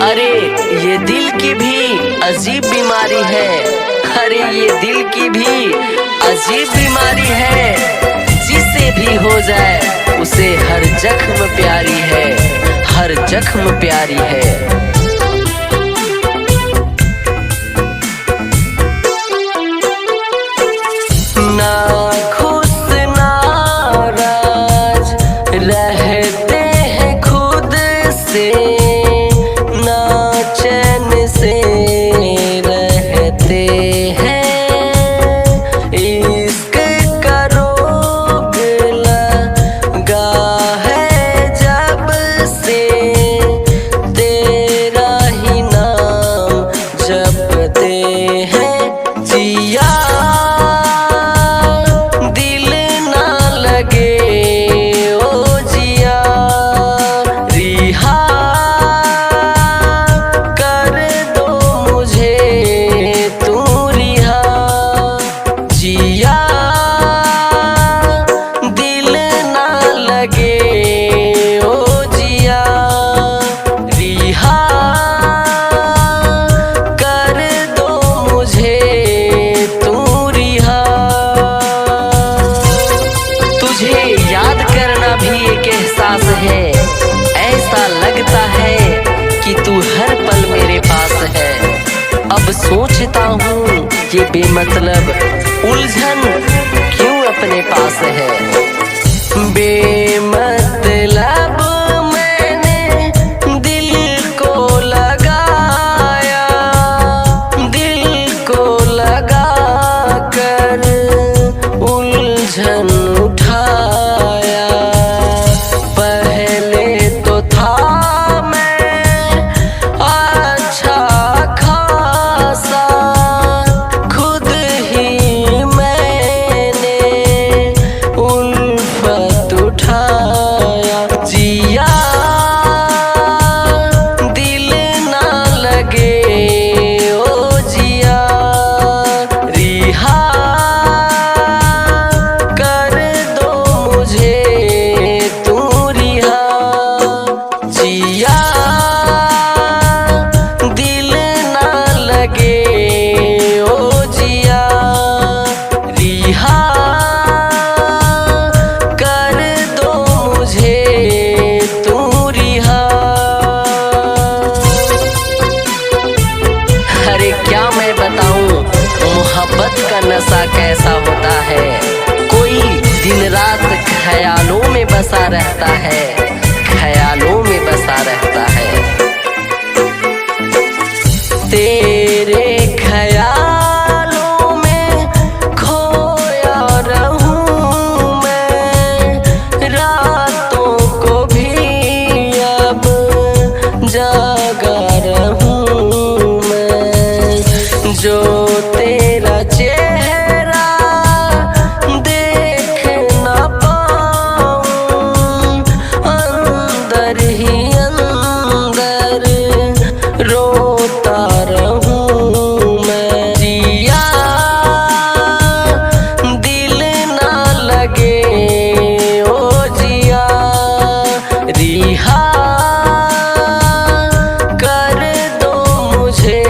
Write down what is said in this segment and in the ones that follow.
अरे ये दिल की भी अजीब बीमारी है। अरे ये दिल की भी अजीब बीमारी है। जिसे भी हो जाए उसे हर जख्म प्यारी है, हर जख्म प्यारी है। ना खुश नाराज रहते हैं खुद से, ना चैन से रहते हैं। इश्क का रोग लगा है जब से, तेरा ही नाम जपते हैं। जिया है, ऐसा लगता है कि तू हर पल मेरे पास है। अब सोचता हूँ ये बेमतलब उलझन क्यों अपने पास है। बेमतलब मैंने दिल को लगाया, दिल को लगा कर उलझन उठाया। मोहब्बत का नशा कैसा होता है। कोई दिन रात ख्यालों में बसा रहता है, ख्यालों में बसा रहता है। तेरे ख्यालों में खोया रहूं मैं, रातों को भी अब जागा रहूं मैं। जो तेरा चेहरा देख न पाऊं, अंदर ही अंदर रोता रहूं मैं। जिया दिल ना लगे ओ जिया, रिहा कर दो मुझे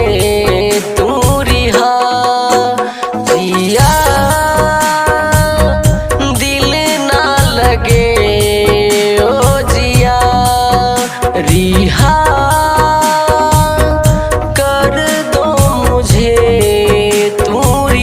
तू रिहा। जिया दिल ना लगे ओ जिया, रिहा।